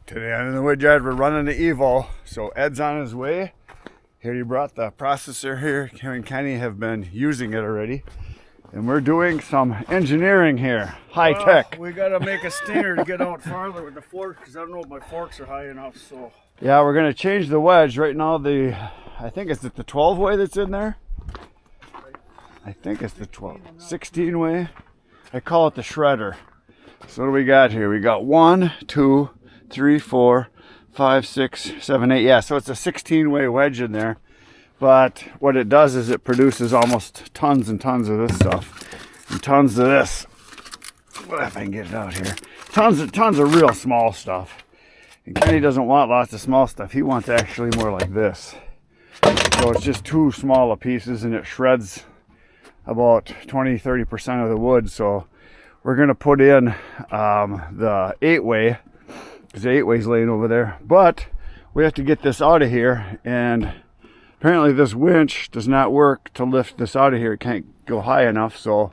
Today on the wood yard, we're running the Evo. So Ed's on his way. Here he brought the processor here. Kim and Kenny have been using it already. And we're doing some engineering here, high tech. We gotta make a stinger to get out farther with the forks because I don't know if my forks are high enough. So yeah, we're gonna change the wedge. Right now I think it's the 12 way that's in there. I think it's the 16 way. I call it the shredder. So what do we got here? We got 1, 2, 3, 4, 5, 6, 7, 8. Yeah, so it's a 16-way wedge in there. But what it does is it produces almost tons and tons of this stuff. And tons of this. What if I can get it out here? Tons of real small stuff. And Kenny doesn't want lots of small stuff. He wants actually more like this. So it's just too small of pieces and it shreds about 20-30% of the wood. So we're going to put in the 8-way. Because the 8-way's laying over there. But we have to get this out of here. And apparently this winch does not work to lift this out of here. It can't go high enough. So,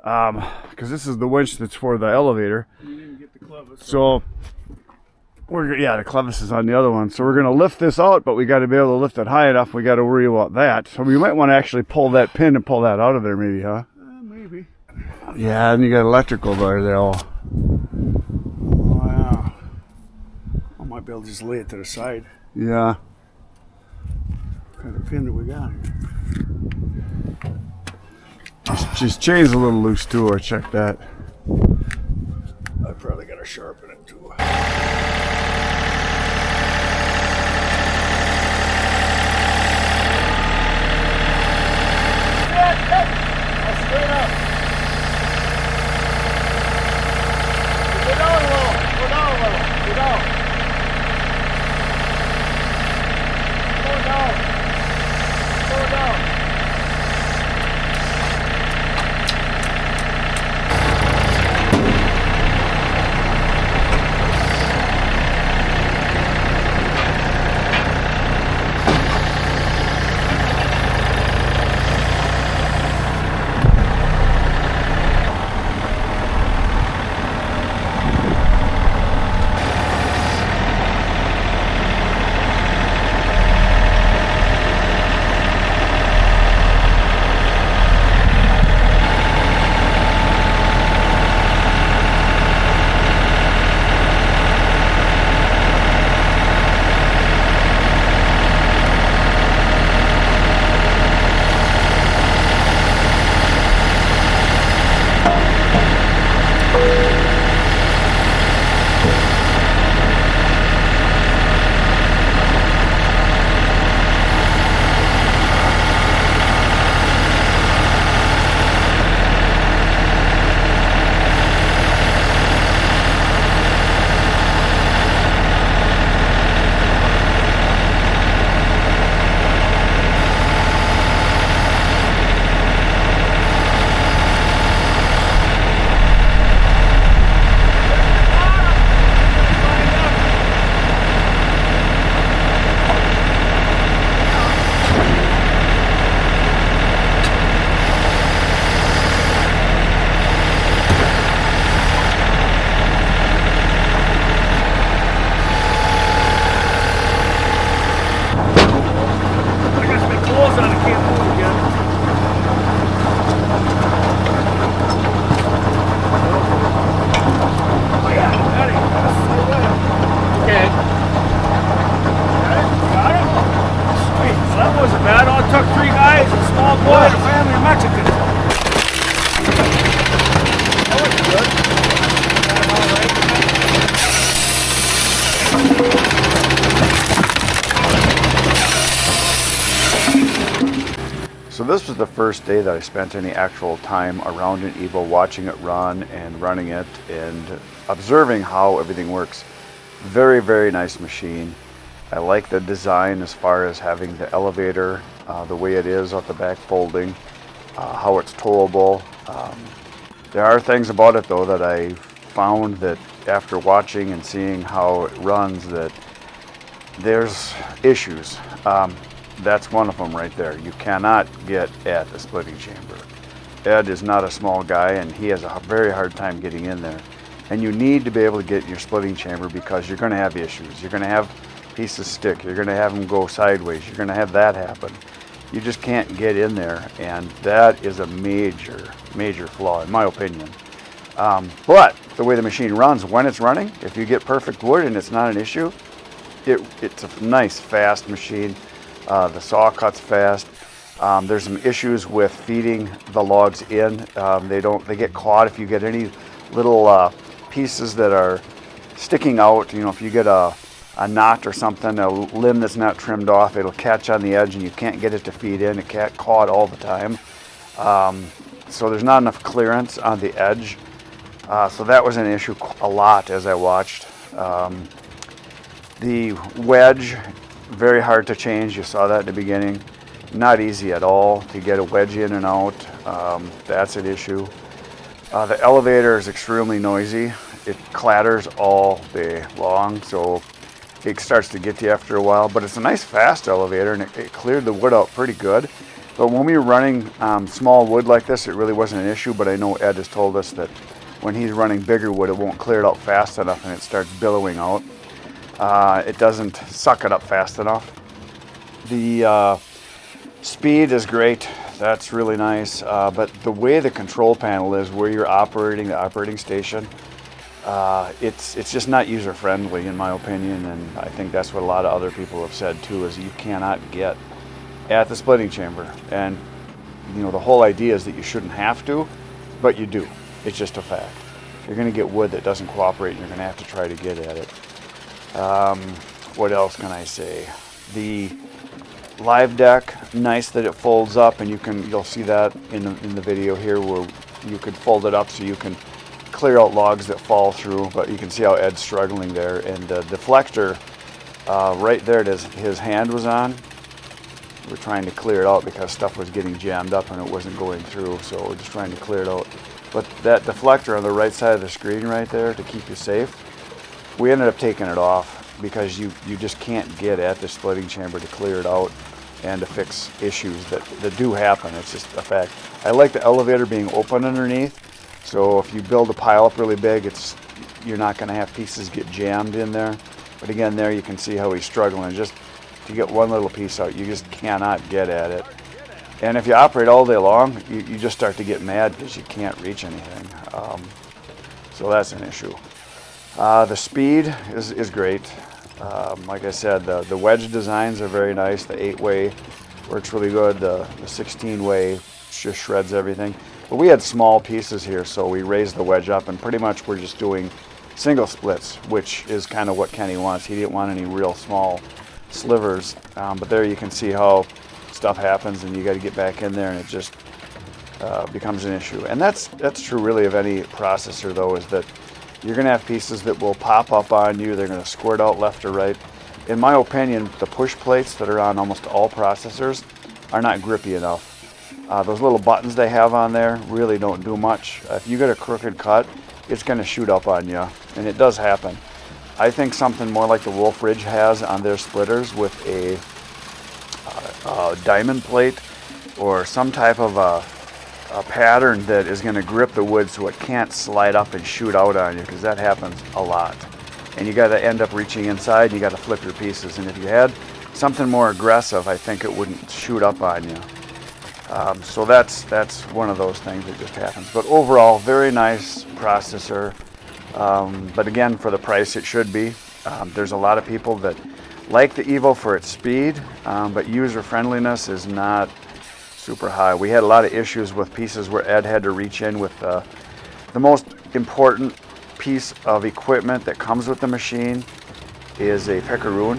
because this is the winch that's for the elevator. you didn't get the clevis. So, the clevis is on the other one. So we're going to lift this out, but we got to be able to lift it high enough. We got to worry about that. So we might want to actually pull that pin and pull that out of there maybe, huh? Maybe. Yeah, and you got electrical bar there. Wow. I might be able to just lay it to the side. Yeah. What kind of pin do we got here? She's chain's a little loose too. I checked that. I probably got to sharpen it too. Straight up. Go down a little. Go down a little. Go down. Go down. Go down. So this was the first day that I spent any actual time around an Evo, watching it run and running it and observing how everything works. Very, very nice machine. I like the design as far as having the elevator, the way it is out the back folding, how it's towable. There are things about it though that I found that after watching and seeing how it runs that there's issues. That's one of them right there. You cannot get at the splitting chamber. Ed is not a small guy and he has a very hard time getting in there. And you need to be able to get in your splitting chamber because you're going to have issues. You're going to have pieces stick. You're going to have them go sideways. You're going to have that happen. You just can't get in there, and that is a major, major flaw in my opinion. But the way the machine runs, when it's running, if you get perfect wood and it's not an issue, it's a nice, fast machine. The saw cuts fast. There's some issues with feeding the logs in. They get caught if you get any little pieces that are sticking out. You know, if you get a knot or something, a limb that's not trimmed off, it'll catch on the edge and you can't get it to feed in. It can't caught all the time. So there's not enough clearance on the edge. So that was an issue a lot as I watched. The wedge, very hard to change. You saw that in the beginning. Not easy at all to get a wedge in and out. That's an issue. The elevator is extremely noisy. It clatters all day long, so it starts to get to you after a while. But it's a nice fast elevator, and it cleared the wood out pretty good. But when we were running small wood like this, it really wasn't an issue. But I know Ed has told us that when he's running bigger wood, it won't clear it out fast enough, and it starts billowing out. It doesn't suck it up fast enough. The speed is great. That's really nice. But the way the control panel is, where you're operating the operating station, it's just not user friendly in my opinion, and I think that's what a lot of other people have said too, is you cannot get at the splitting chamber. And you know, the whole idea is that you shouldn't have to, but you do. It's just a fact. You're going to get wood that doesn't cooperate, and you're going to have to try to get at it. What else can I say? The live deck, nice that it folds up, and you'll see that in the video here, where you could fold it up so you can clear out logs that fall through. But you can see how Ed's struggling there, and the deflector right there, his hand was on. We're trying to clear it out because stuff was getting jammed up and it wasn't going through, so we're just trying to clear it out. But that deflector on the right side of the screen right there, to keep you safe, we ended up taking it off because you just can't get at the splitting chamber to clear it out and to fix issues that do happen. It's just a fact. I like the elevator being open underneath, so if you build a pile up really big, you're not going to have pieces get jammed in there. But again, there you can see how he's struggling. Just to get one little piece out, you just cannot get at it. And if you operate all day long, you just start to get mad because you can't reach anything. So that's an issue. The speed is great. Like I said, the wedge designs are very nice. The 8-way works really good. The 16-way just shreds everything. But we had small pieces here, so we raised the wedge up, and pretty much we're just doing single splits, which is kind of what Kenny wants. He didn't want any real small slivers. But there you can see how stuff happens, and you got to get back in there, and it just becomes an issue. And that's true really of any processor, though, is that you're going to have pieces that will pop up on you. They're going to squirt out left or right. In my opinion, the push plates that are on almost all processors are not grippy enough. Those little buttons they have on there really don't do much. If you get a crooked cut, it's going to shoot up on you, and it does happen. I think something more like the Wolf Ridge has on their splitters, with a diamond plate or some type of a pattern that is going to grip the wood so it can't slide up and shoot out on you, because that happens a lot. And you got to end up reaching inside, you got to flip your pieces. And if you had something more aggressive, I think it wouldn't shoot up on you. So that's one of those things that just happens. But overall, very nice processor. But again, for the price it should be. There's a lot of people that like the Evo for its speed, but user friendliness is not super high. We had a lot of issues with pieces where Ed had to reach in with the most important piece of equipment that comes with the machine is a picaroon.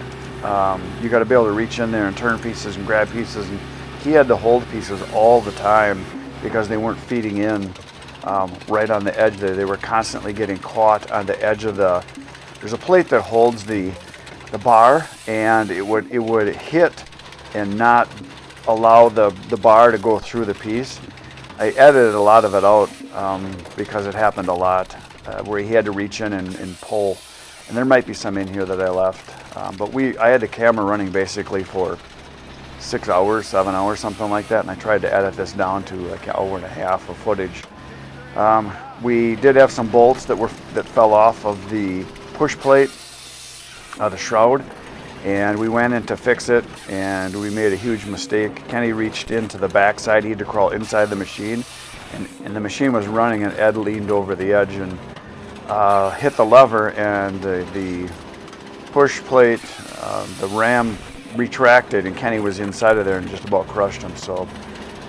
You got to be able to reach in there and turn pieces and grab pieces, and he had to hold pieces all the time because they weren't feeding in right on the edge there. They were constantly getting caught on the edge of there's a plate that holds the bar, and it would hit and not allow the bar to go through the piece. I edited a lot of it out because it happened a lot, where he had to reach in and pull. And there might be some in here that I left. But I had the camera running basically for 6 hours, 7 hours, something like that. And I tried to edit this down to like an hour and a half of footage. we did have some bolts that fell off of the push plate, the shroud, and we went in to fix it, and we made a huge mistake. Kenny reached into the backside. He had to crawl inside the machine, and the machine was running, and Ed leaned over the edge and hit the lever, and the push plate, the ram retracted, and Kenny was inside of there and just about crushed him. So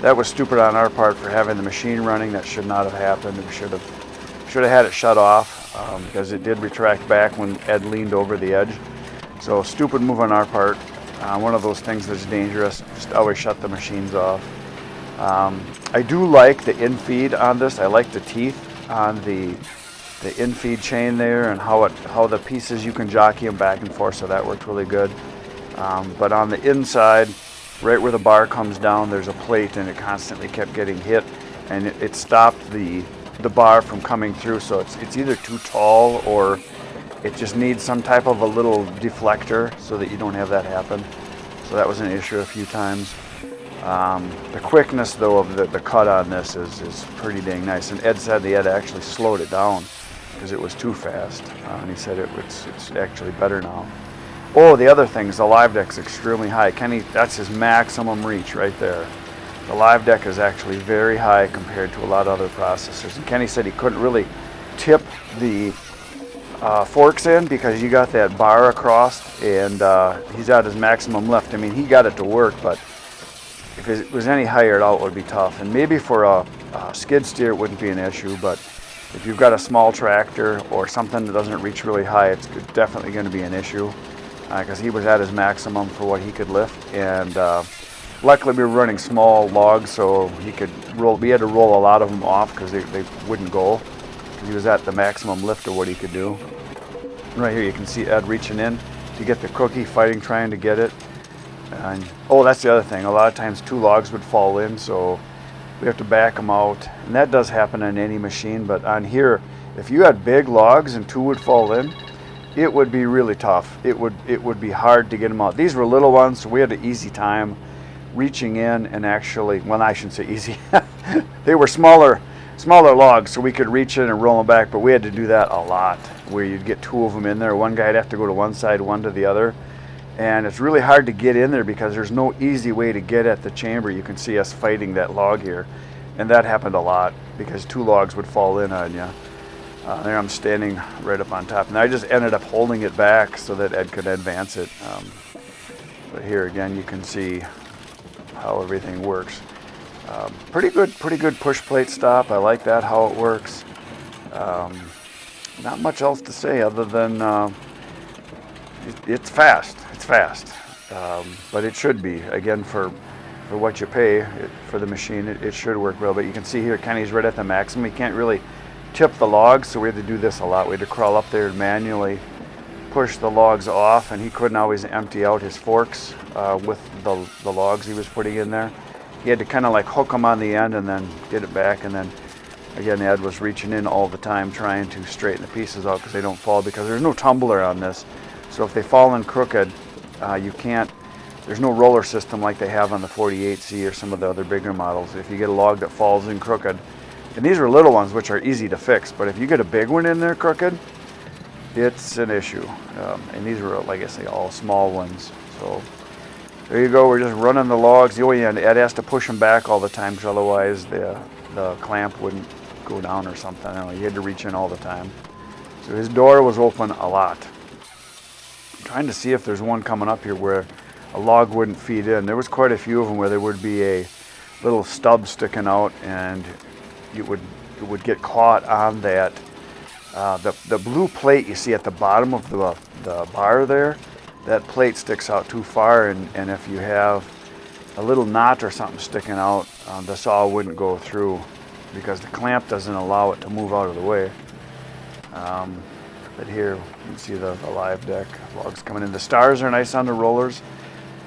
that was stupid on our part for having the machine running. That should not have happened. We should have had it shut off because it did retract back when Ed leaned over the edge. So stupid move on our part. One of those things that's dangerous. Just always shut the machines off. I do like the in-feed on this. I like the teeth on the in-feed chain there, and how the pieces, you can jockey them back and forth, so that worked really good. But on the inside, right where the bar comes down, there's a plate, and it constantly kept getting hit, and it stopped the bar from coming through. So it's either too tall, or it just needs some type of a little deflector so that you don't have that happen. So that was an issue a few times. The quickness, though, of the cut on this is pretty dang nice. And Ed said he had actually slowed it down because it was too fast. And he said it's actually better now. Oh, the other thing is the live deck's extremely high. Kenny, that's his maximum reach right there. The live deck is actually very high compared to a lot of other processors. And Kenny said he couldn't really tip the forks in because you got that bar across, and he's at his maximum lift. I mean, he got it to work, but if it was any higher, it out would be tough. And maybe for a skid steer, it wouldn't be an issue, but if you've got a small tractor or something that doesn't reach really high, it's definitely going to be an issue because he was at his maximum for what he could lift. And luckily, we were running small logs, so he could roll. We had to roll a lot of them off because they wouldn't go. He was at the maximum lift of what he could do. Right here, you can see Ed reaching in to get the cookie, fighting, trying to get it. And, oh, that's the other thing. A lot of times 2 logs would fall in, so we have to back them out. And that does happen on any machine, but on here, if you had big logs and 2 would fall in, it would be really tough. It would be hard to get them out. These were little ones, so we had an easy time reaching in and actually, well, I shouldn't say easy. They were smaller logs, so we could reach in and roll them back, but we had to do that a lot, where you'd get 2 of them in there. One guy'd have to go to one side, one to the other. And it's really hard to get in there because there's no easy way to get at the chamber. You can see us fighting that log here. And that happened a lot because 2 logs would fall in on you. There I'm standing right up on top. And I just ended up holding it back so that Ed could advance it. But here again, you can see how everything works. Pretty good push plate stop. I like that, how it works. Not much else to say other than it's fast. It's fast, but it should be. Again, for what you pay for the machine, it should work well. But you can see here, Kenny's right at the maximum. He can't really tip the logs, so we had to do this a lot. We had to crawl up there and manually push the logs off, and he couldn't always empty out his forks with the logs he was putting in there. He had to kind of like hook them on the end and then get it back, and then again, Ed was reaching in all the time trying to straighten the pieces out because they don't fall, because there's no tumbler on this. So if they fall in crooked, you can't, there's no roller system like they have on the 48C or some of the other bigger models. If you get a log that falls in crooked, and these are little ones which are easy to fix, but if you get a big one in there crooked, it's an issue. And these were, like I say, all small ones. So there you go, we're just running the logs. Oh yeah, and Ed has to push them back all the time because otherwise the clamp wouldn't go down or something. I don't know, he had to reach in all the time. So his door was open a lot. I'm trying to see if there's one coming up here where a log wouldn't feed in. There was quite a few of them where there would be a little stub sticking out, and it would get caught on that. The blue plate you see at the bottom of the bar there, that plate sticks out too far, and if you have a little knot or something sticking out, the saw wouldn't go through because the clamp doesn't allow it to move out of the way. But here you can see the live deck logs coming in. The stars are nice on the rollers.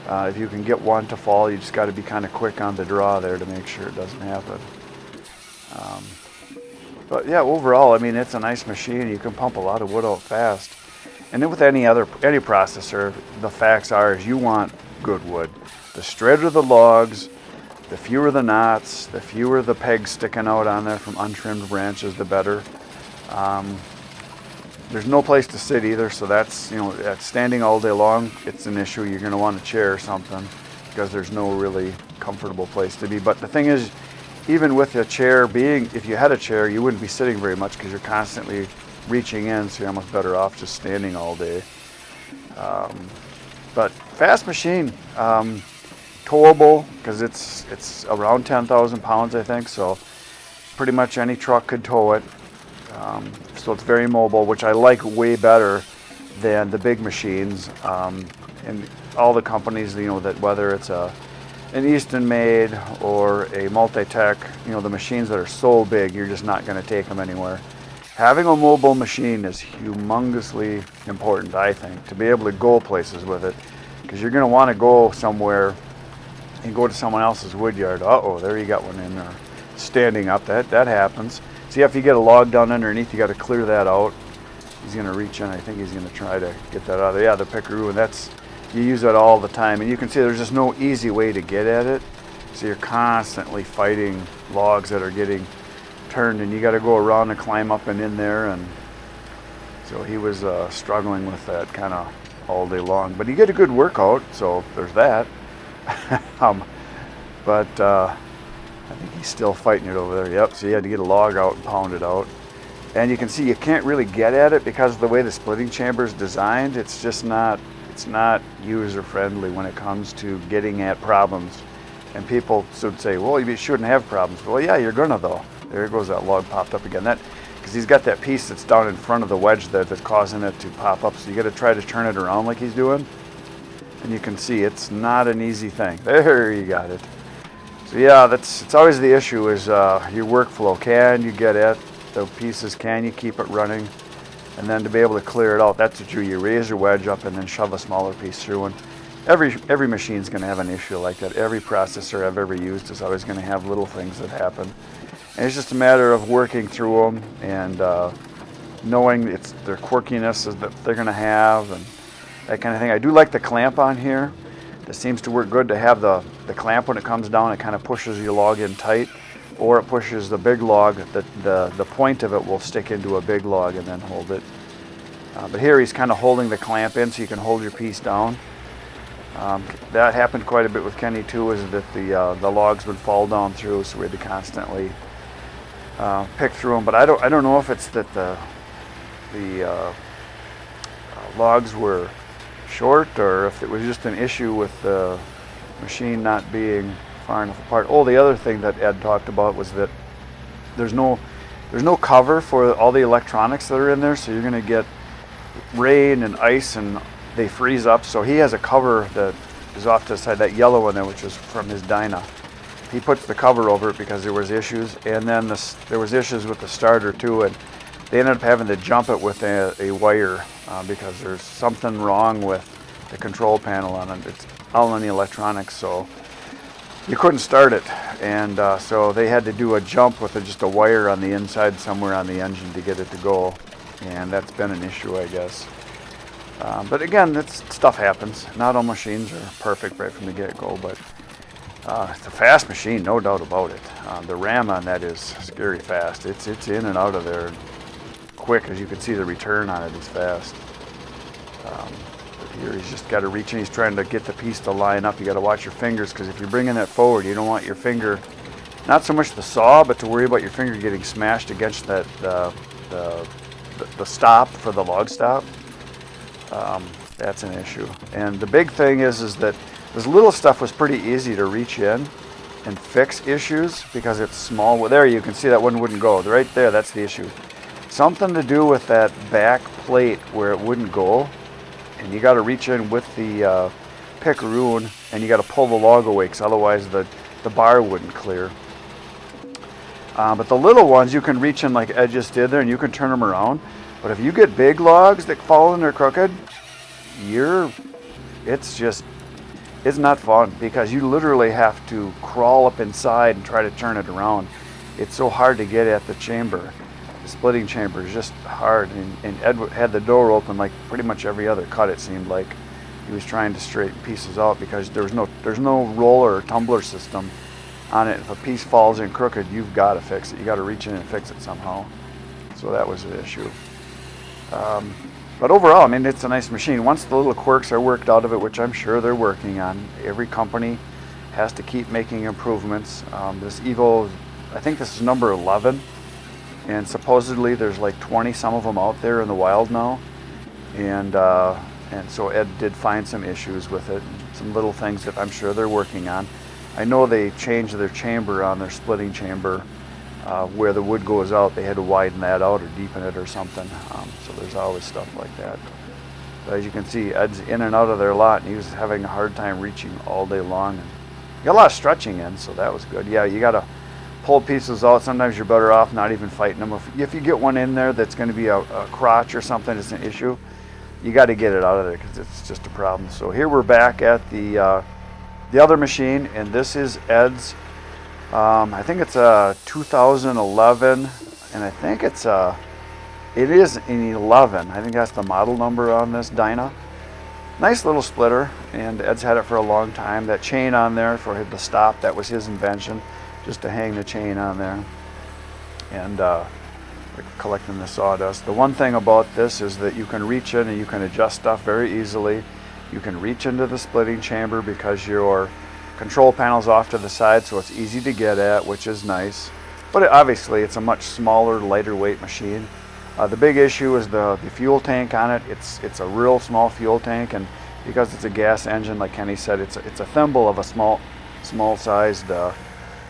If you can get one to fall, you just got to be kind of quick on the draw there to make sure it doesn't happen. But yeah, overall, I mean, it's a nice machine. You can pump a lot of wood out fast. And then with any processor, the facts are is you want good wood. The straighter the logs, The fewer the knots, the fewer the pegs sticking out on there from untrimmed branches, the better. There's no place to sit either, so that's, that's standing all day long, it's an issue. You're going to want a chair or something because there's no really comfortable place to be. But the thing is, even with a chair if you had a chair, you wouldn't be sitting very much because you're constantly reaching in, so you're almost better off just standing all day. But fast machine, towable, because it's around 10,000 pounds, I think, so pretty much any truck could tow it. So it's very mobile, which I like way better than the big machines. And all the companies, that whether it's an Easton made or a Multi-Tech, the machines that are so big, you're just not going to take them anywhere. Having a mobile machine is humongously important, I think, to be able to go places with it, because you're going to want to go somewhere and go to someone else's wood yard. Uh-oh, there you got one in there. Standing up, that happens. See, if you get a log down underneath, you got to clear that out. He's going to reach in. I think he's going to try to get that out of there. Yeah, the pickaroo, and you use that all the time. And you can see there's just no easy way to get at it. So you're constantly fighting logs that are getting turned, and you got to go around and climb up and in there. And so he was struggling with that kind of all day long. But you get a good workout, so there's that. But I think he's still fighting it over there. Yep, so you had to get a log out and pound it out. And you can see you can't really get at it because of the way the splitting chamber is designed. It's just not user friendly when it comes to getting at problems. And people should say, well, you shouldn't have problems. Well, yeah, you're gonna though. There goes that log popped up again. Because he's got that piece that's down in front of the wedge there that's causing it to pop up. So you got to try to turn it around like he's doing. And you can see it's not an easy thing. There, you got it. So yeah, it's always the issue is your workflow. Can you get at the pieces? Can you keep it running? And then to be able to clear it out, that's what you raise your wedge up and then shove a smaller piece through. And every machine's going to have an issue like that. Every processor I've ever used is always going to have little things that happen. And it's just a matter of working through them and knowing their quirkinesses that they're going to have and that kind of thing. I do like the clamp on here. That seems to work good to have the clamp when it comes down. It kind of pushes your log in tight, or it pushes the big log. The point of it will stick into a big log and then hold it. But here he's kind of holding the clamp in so you can hold your piece down. That happened quite a bit with Kenny too, is that the logs would fall down through, so we had to constantly pick through them. But I don't know if it's that the logs were short or if it was just an issue with the machine not being far enough apart. Oh, the other thing that Ed talked about was that there's no cover for all the electronics that are in there, so you're going to get rain and ice and they freeze up. So he has a cover that is off to the side, that yellow one there, which is from his Dyna. He puts the cover over it because there was issues, and then there was issues with the starter too, and they ended up having to jump it with a wire because there's something wrong with the control panel on it. It's all on the electronics, so you couldn't start it, and so they had to do a jump with just a wire on the inside somewhere on the engine to get it to go, and that's been an issue, I guess. But again, stuff happens. Not all machines are perfect right from the get-go, but it's a fast machine, no doubt about it. The RAM on that is scary fast. It's in and out of there quick. As you can see, the return on it is fast. But here he's just got to reach in. He's trying to get the piece to line up. You got to watch your fingers, because if you're bringing that forward, you don't want your finger, not so much the saw, but to worry about your finger getting smashed against that the stop for the log stop. That's an issue. And the big thing is that this little stuff was pretty easy to reach in and fix issues because it's small. Well, there you can see that one wouldn't go. Right there, that's the issue. Something to do with that back plate where it wouldn't go, and you got to reach in with the pickaroon and you got to pull the log away, because otherwise the bar wouldn't clear. But the little ones you can reach in like Ed just did there, and you can turn them around. But if you get big logs that fall in there crooked, it's not fun, because you literally have to crawl up inside and try to turn it around. It's so hard to get at the chamber. The splitting chamber is just hard, and Ed had the door open like pretty much every other cut. It seemed like he was trying to straighten pieces out because there's no roller or tumbler system on it. If a piece falls in crooked, you've got to fix it. You got to reach in and fix it somehow. So that was the issue. But overall, I mean, it's a nice machine. Once the little quirks are worked out of it, which I'm sure they're working on, every company has to keep making improvements. This Evo, I think this is number 11, and supposedly there's like 20 some of them out there in the wild now. And so Ed did find some issues with it, some little things that I'm sure they're working on. I know they changed their chamber on their splitting chamber. Where the wood goes out, they had to widen that out or deepen it or something. So there's always stuff like that. But as you can see, Ed's in and out of there a lot, and he was having a hard time reaching all day long. And he got a lot of stretching in, so that was good. Yeah, you got to pull pieces out. Sometimes you're better off not even fighting them. If you get one in there that's going to be a crotch or something, it's an issue. You got to get it out of there because it's just a problem. So here we're back at the other machine, and this is Ed's. I think it's a 2011, and I think it is an 11. I think that's the model number on this Dyna. Nice little splitter, and Ed's had it for a long time. That chain on there for the stop, that was his invention, just to hang the chain on there. And we're collecting the sawdust. The one thing about this is that you can reach in and you can adjust stuff very easily. You can reach into the splitting chamber because your control panel's off to the side, so it's easy to get at, which is nice. But obviously it's a much smaller, lighter weight machine. The big issue is the fuel tank on it. It's a real small fuel tank, and because it's a gas engine, like Kenny said, it's a thimble of a small sized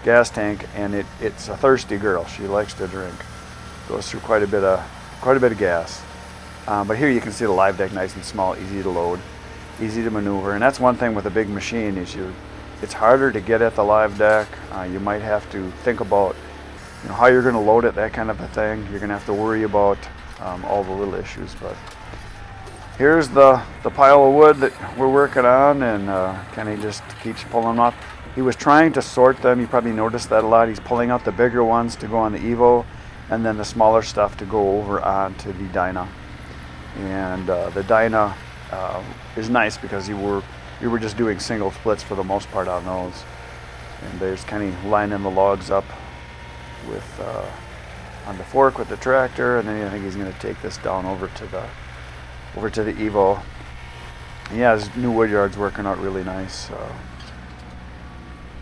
gas tank, and it's a thirsty girl. She likes to drink. Goes through quite a bit of gas. But here you can see the live deck, nice and small, easy to load, easy to maneuver. And that's one thing with a big machine is it's harder to get at the live deck. You might have to think about how you're going to load it, that kind of a thing. You're going to have to worry about all the little issues. But here's the pile of wood that we're working on, and Kenny just keeps pulling them off. He was trying to sort them. You probably noticed that a lot. He's pulling out the bigger ones to go on the Evo, and then the smaller stuff to go over onto the Dyna. And the Dyna is nice because we were just doing single splits for the most part on those. And there's Kenny lining the logs up with on the fork with the tractor, and then I think he's going to take this down over to the Evo. And yeah, his new wood yard's working out really nice.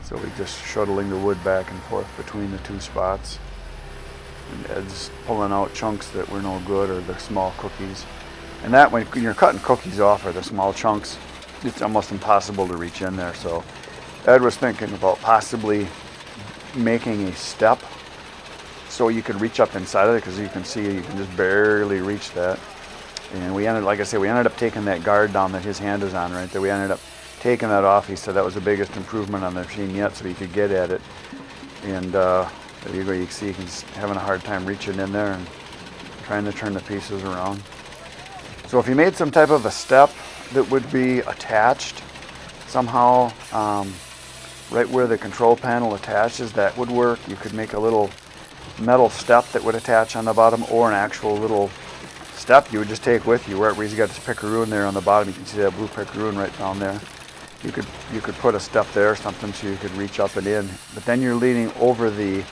So we're just shuttling the wood back and forth between the two spots. And Ed's pulling out chunks that were no good, or the small cookies. And that, when you're cutting cookies off or the small chunks, it's almost impossible to reach in there. So Ed was thinking about possibly making a step so you could reach up inside of it, because you can see you can just barely reach that. And we ended up taking that guard down that his hand is on right there. We ended up taking that off. He said that was the biggest improvement on the machine yet, so he could get at it. And there you go. You can see he's having a hard time reaching in there and trying to turn the pieces around. So if you made some type of a step that would be attached somehow, right where the control panel attaches, that would work. You could make a little metal step that would attach on the bottom, or an actual little step you would just take with you. Where he's got this pickaroon there on the bottom, you can see that blue pickaroon right down there. You could put a step there or something so you could reach up and in. But then you're leaning over the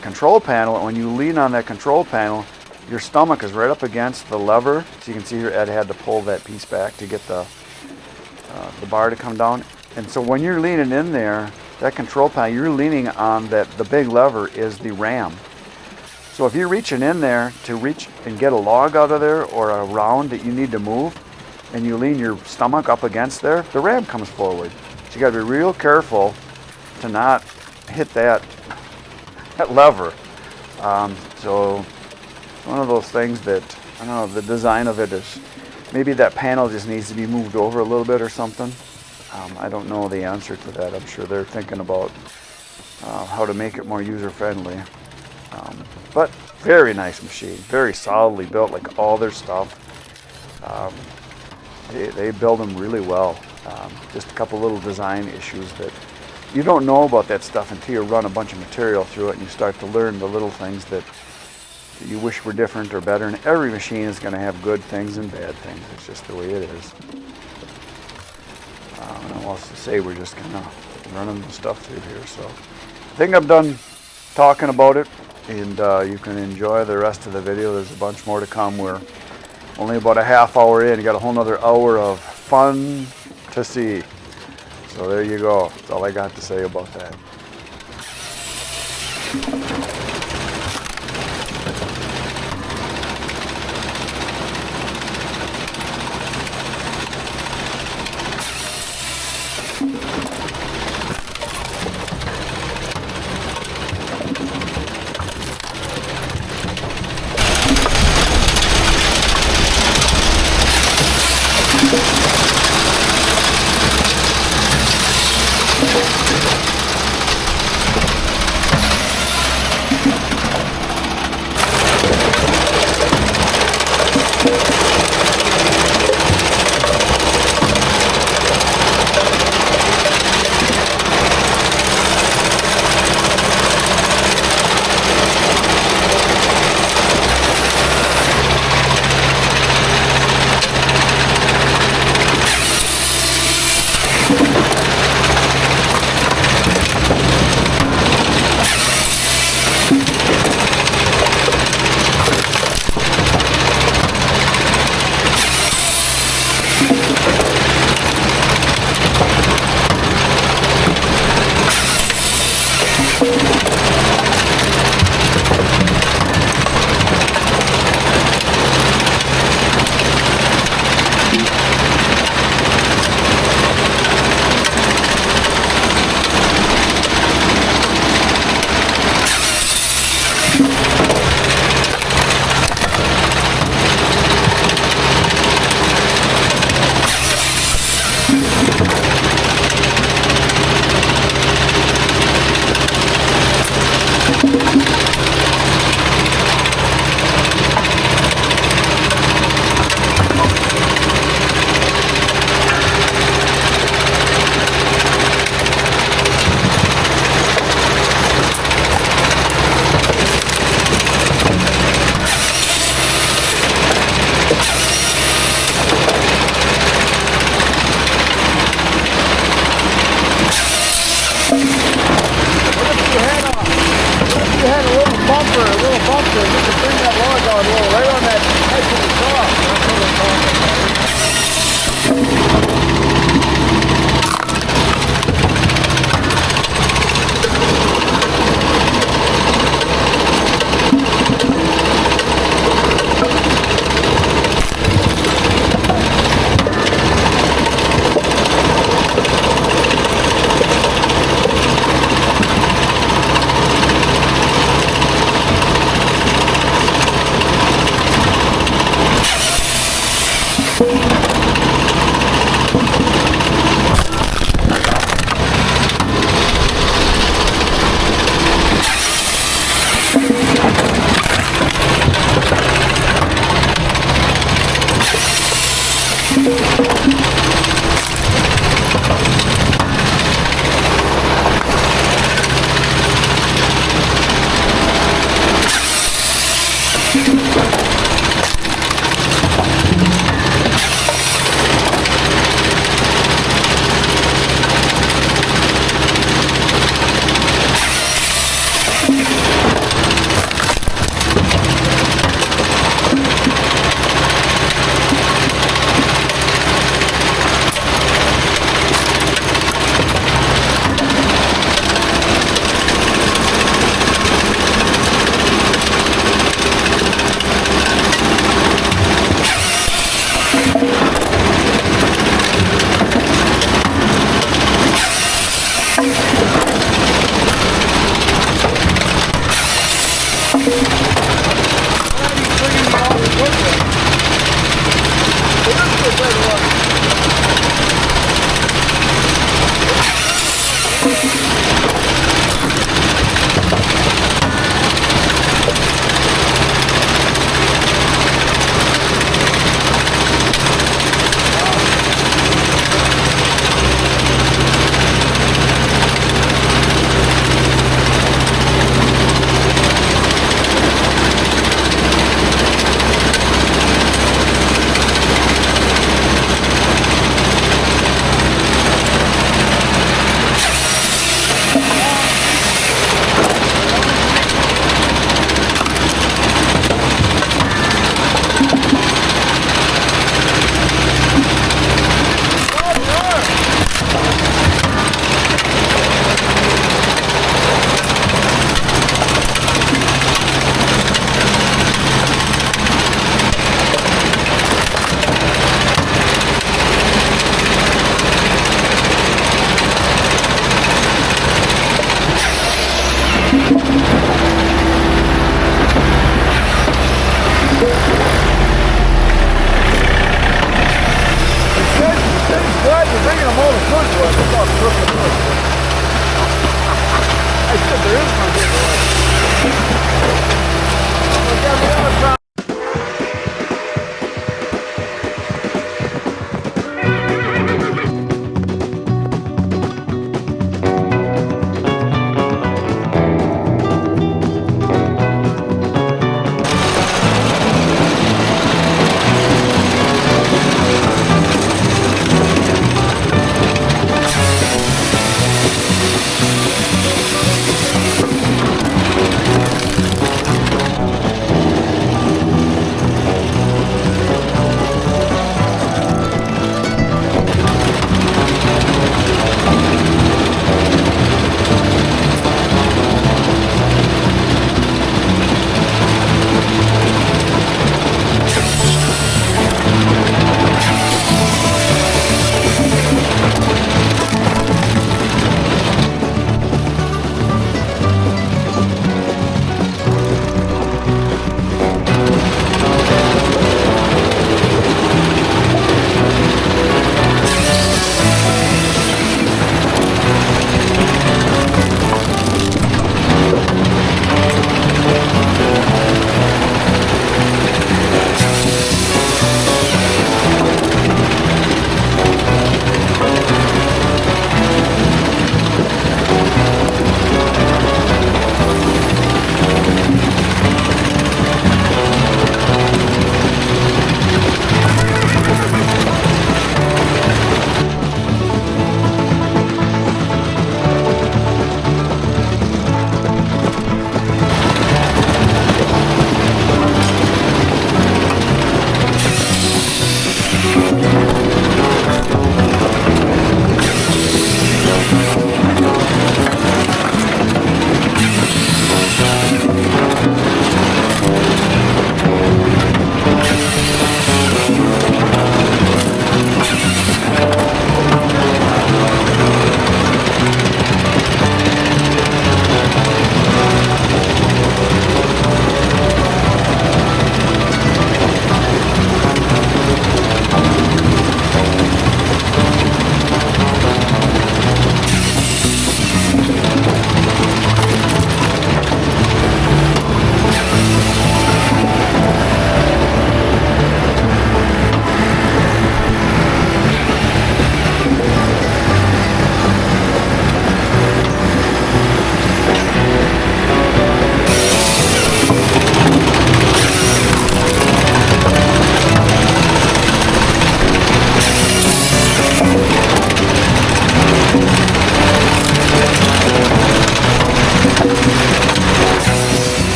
control panel, and when you lean on that control panel, your stomach is right up against the lever. So you can see here Ed had to pull that piece back to get the bar to come down. And so when you're leaning in there, that control panel, you're leaning on the big lever is the ram. So if you're reaching in there to reach and get a log out of there, or a round that you need to move, and you lean your stomach up against there, the ram comes forward. So you got to be real careful to not hit that lever. So one of those things that, I don't know, the design of it is, maybe that panel just needs to be moved over a little bit or something. I don't know the answer to that. I'm sure they're thinking about how to make it more user-friendly. But very nice machine, very solidly built, like all their stuff. They build them really well. Just a couple little design issues that you don't know about that stuff until you run a bunch of material through it and you start to learn the little things that you wish were different or better. And every machine is going to have good things and bad things. It's just the way it is. I don't know what else to say. We're just kind of running the stuff through here. So I think I'm done talking about it, and you can enjoy the rest of the video. There's a bunch more to come. We're only about a half hour in. You got a whole nother hour of fun to see. So there you go. That's all I got to say about that.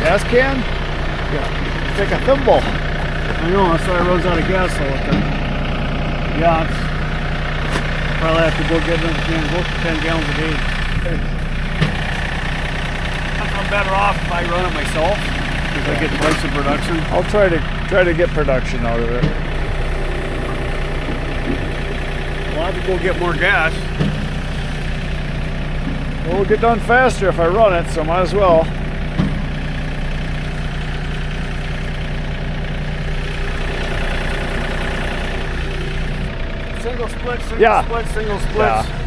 gas can? Yeah. It's like a thimble. I know, that's why it runs out of gas all the time. Yeah, it's, probably have to go get another can, go for 10 gallons a day. I'm better off if I run it myself, because I get twice the production. I'll try to get production out of it. I'll have to go get more gas. Well, we'll get done faster if I run it, so might as well. Single split, single Yeah. split, single splits. Yeah.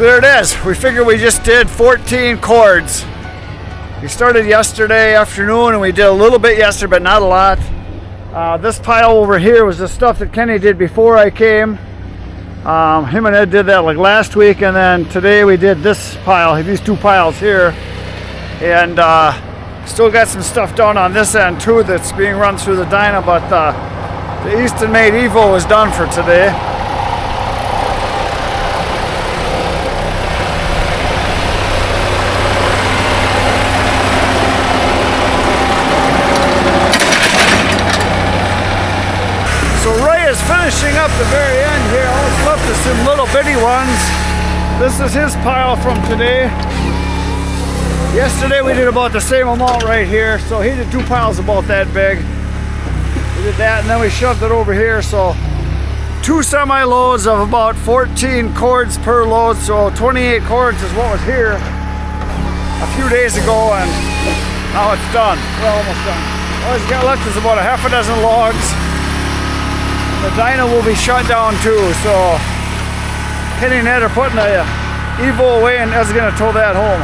So there it is. We figured we just did 14 cords. We started yesterday afternoon and we did a little bit yesterday, but not a lot. This pile over here was the stuff that Kenny did before I came. Him and Ed did that like last week, and then today we did this pile, these 2 piles here. And still got some stuff done on this end too that's being run through the Dyna, but the Easton Made Evo is done for today. Finishing up the very end here. All that's left is some little bitty ones. This is his pile from today. Yesterday we did about the same amount right here, so he did 2 piles about that big. We did that and then we shoved it over here, so 2 semi-loads of about 14 cords per load, so 28 cords is what was here a few days ago, and now it's done. We're almost done. All he's got left is about a half a dozen logs. The Dyna will be shut down too, so Kenny and Ed are putting the Evo away and Ed's gonna tow that home.